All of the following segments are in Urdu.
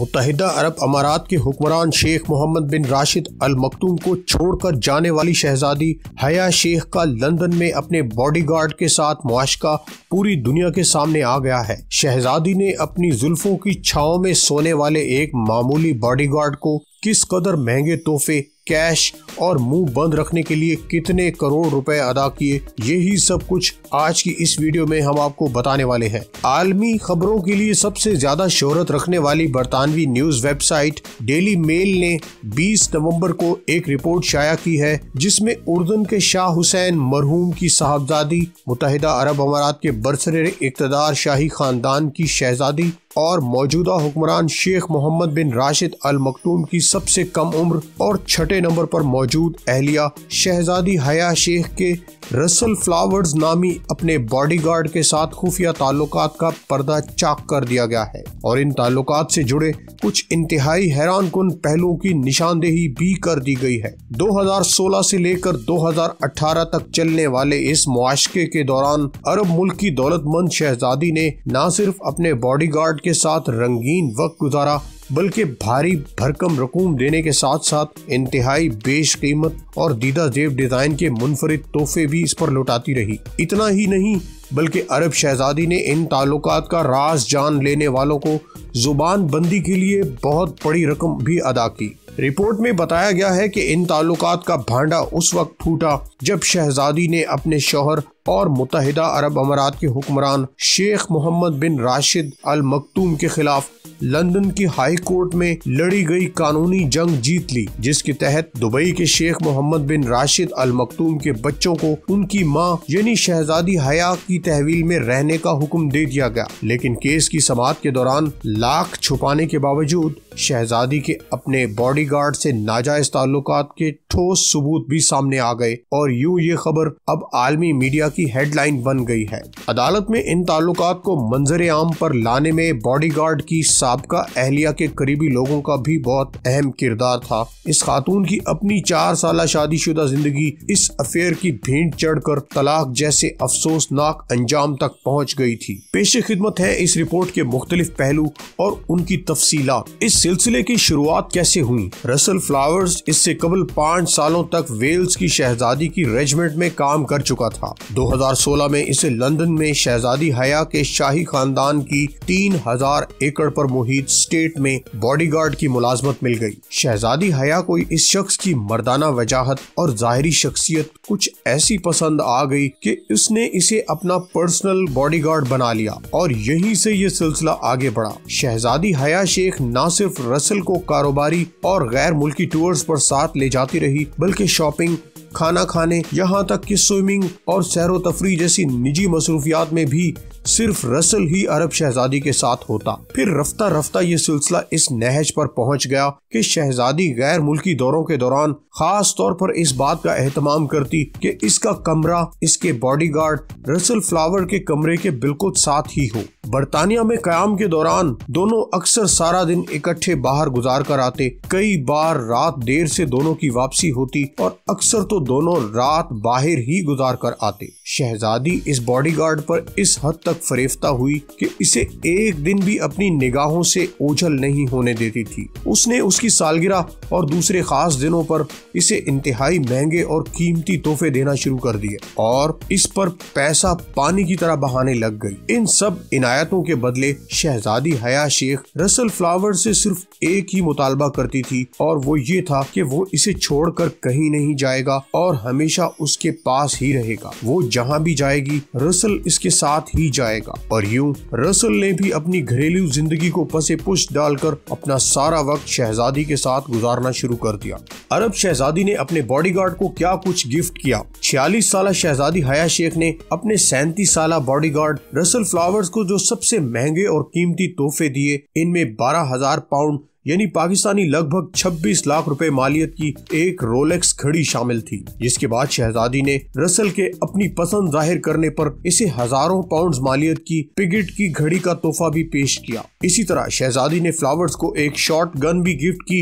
متحدہ عرب امارات کے حکمران شیخ محمد بن راشد ال مکتوم کو چھوڑ کر جانے والی شہزادی حیا شیخ کا لندن میں اپنے باڈی گارڈ کے ساتھ معاشقہ پوری دنیا کے سامنے آ گیا ہے۔ شہزادی نے اپنی زلفوں کی چھاؤں میں سونے والے ایک معمولی باڈی گارڈ کو کس قدر مہنگے تحفے، کیش اور منہ بند رکھنے کے لیے کتنے کروڑ روپے ادا کیے، یہی سب کچھ آج کی اس ویڈیو میں ہم آپ کو بتانے والے ہیں۔ عالمی خبروں کے لیے سب سے زیادہ شہرت رکھنے والی برطانوی news web site Daily Mail نے 20 نومبر کو ایک رپورٹ شائع کی ہے جس میں اردن کے شاہ حسین مرحوم کی صاحبزادی، متحدہ عرب امارات کے برسر اقتدار شاہی خاندان کی شہزادی اور موجودہ حکمران شیخ محمد بن راشد ال مکتوم کی سب سے کم عمر اور چھٹے نمبر پر موجود اہلیہ شہزادی حیا شیخ کے رسل فلاورز نامی اپنے باڈی گارڈ کے ساتھ خفیہ تعلقات کا پردہ چاک کر دیا گیا ہے، اور ان تعلقات سے جڑے کچھ انتہائی حیران کن پہلوؤں کی نشاندہی بھی کر دی گئی ہے۔ 2016 سے لے کر 2018 تک چلنے والے اس معاشقے کے دوران عرب ملک کی دولت مند شہزادی نے نہ صرف اپنے باڈی گارڈ کے ساتھ رنگین وقت گزارا بلکہ بھاری بھرکم رقوم دینے کے ساتھ ساتھ انتہائی بیش قیمت اور دیدہ زیب ڈیزائن کے منفرد تحفے بھی اس پر لوٹاتی رہی۔ اتنا ہی نہیں بلکہ عرب شہزادی نے ان تعلقات کا راز جان لینے والوں کو زبان بندی کے لیے بہت بڑی رقم بھی ادا کی۔ رپورٹ میں بتایا گیا ہے کہ ان تعلقات کا بھانڈا اس وقت پھوٹا جب شہزادی نے اپنے شوہر اور متحدہ عرب امارات کے حکمران شیخ محمد بن راشد ال مکتوم کے خلاف لندن کی ہائی کورٹ میں لڑی گئی قانونی جنگ جیت لی، جس کے تحت دبئی کے شیخ محمد بن راشد ال مکتوم کے بچوں کو ان کی ماں یعنی شہزادی حیا کی تحویل میں رہنے کا حکم دے دیا گیا۔ لیکن کیس کی سماعت کے دوران لاکھ چھپانے کے باوجود شہزادی کے اپنے باڈی گارڈ سے ناجائز تعلقات کے ٹھوس ثبوت بھی سامنے آ گئے، اور یوں یہ خبر اب عالمی میڈیا کی ہیڈ لائن بن گئی ہے۔ عدالت میں ان تعلقات کو منظر عام پر لانے میں باڈی گارڈ کی سابقہ اہلیہ کے قریبی لوگوں کا بھی بہت اہم کردار تھا۔ اس خاتون کی اپنی 4 سالہ شادی شدہ زندگی اس افیئر کی بھینٹ چڑھ کر طلاق جیسے افسوسناک انجام تک پہنچ گئی تھی۔ پیش خدمت ہے اس رپورٹ کے مختلف پہلو اور ان کی تفصیلات۔ اس سلسلے کی شروعات کیسے ہوئی؟ رسل فلاورز اس سے قبل 5 سالوں تک ویلز کی شہزادی کی ریجمنٹ میں کام کر چکا تھا۔ 2016 میں اسے لندن میں شہزادی حیا کے شاہی خاندان کی 3000 ایکڑ پر محیط اسٹیٹ میں باڈی گارڈ کی ملازمت مل گئی۔ شہزادی حیا کو اس شخص کی مردانہ وجاہت اور ظاہری شخصیت کچھ ایسی پسند آ گئی کہ اس نے اسے اپنا پرسنل باڈی گارڈ بنا لیا، اور یہیں سے یہ سلسلہ آگے بڑھا۔ شہزادی حیا شیخ نہ صرف رسل کو کاروباری اور غیر ملکی ٹورز پر ساتھ لے جاتی رہی بلکہ شاپنگ، کھانا کھانے، یہاں تک کہ سوئمنگ اور سیر و تفریح جیسی نجی مصروفیات میں بھی صرف رسل ہی عرب شہزادی کے ساتھ ہوتا۔ پھر رفتہ رفتہ یہ سلسلہ اس نہج پر پہنچ گیا کہ شہزادی غیر ملکی دوروں کے دوران خاص طور پر اس بات کا اہتمام کرتی کہ اس کا کمرہ اس کے باڈی گارڈ رسل فلاور کے کمرے کے بالکل ساتھ ہی ہو۔ برطانیہ میں قیام کے دوران دونوں اکثر سارا دن اکٹھے باہر گزار کر آتے، کئی بار رات دیر سے دونوں کی واپسی ہوتی اور اکثر تو دونوں رات باہر ہی گزار کر آتے۔ شہزادی اس باڈی گارڈ پر اس حد تک فریفتہ ہوئی کہ اسے ایک دن بھی اپنی نگاہوں سے اوجھل نہیں ہونے دیتی تھی۔ اس نے اس کی سالگرہ اور دوسرے خاص دنوں پر اسے انتہائی مہنگے اور قیمتی تحفے دینا شروع کر دیے، اور اس پر پیسہ پانی کی طرح بہانے لگ گئی۔ ان سب عنایتوں کے بدلے شہزادی حیا شیخ رسل فلاور سے صرف ایک ہی مطالبہ کرتی تھی، اور وہ یہ تھا کہ وہ اسے چھوڑ کر کہیں نہیں جائے گا اور ہمیشہ اس کے پاس ہی رہے گا۔ وہ جہاں بھی جائے گی رسل اس کے ساتھ ہی جائے گا، اور یوں رسل نے بھی اپنی گھریلو زندگی کو پس پش ڈال کر اپنا سارا وقت شہزادی کے ساتھ گزارنا شروع کر دیا۔ عرب شہزادی نے اپنے باڈی گارڈ کو کیا کچھ گفٹ کیا؟ 46 سالہ شہزادی حیا شیخ نے اپنے 37 سالہ باڈی گارڈ رسل فلاورز کو جو سب سے مہنگے اور قیمتی تحفے دیے، ان میں 12,000 پاؤنڈ یعنی پاکستانی لگ بھگ 26 لاکھ روپے مالیت کی ایک رولیکس گھڑی شامل تھی، جس کے بعد شہزادی نے رسل کے اپنی پسند ظاہر کرنے پر اسے ہزاروں پاؤنڈز مالیت کی پگٹ کی گھڑی کا تحفہ بھی پیش کیا۔ اسی طرح شہزادی نے فلاورز کو ایک شارٹ گن بھی گفٹ کی،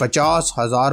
50,000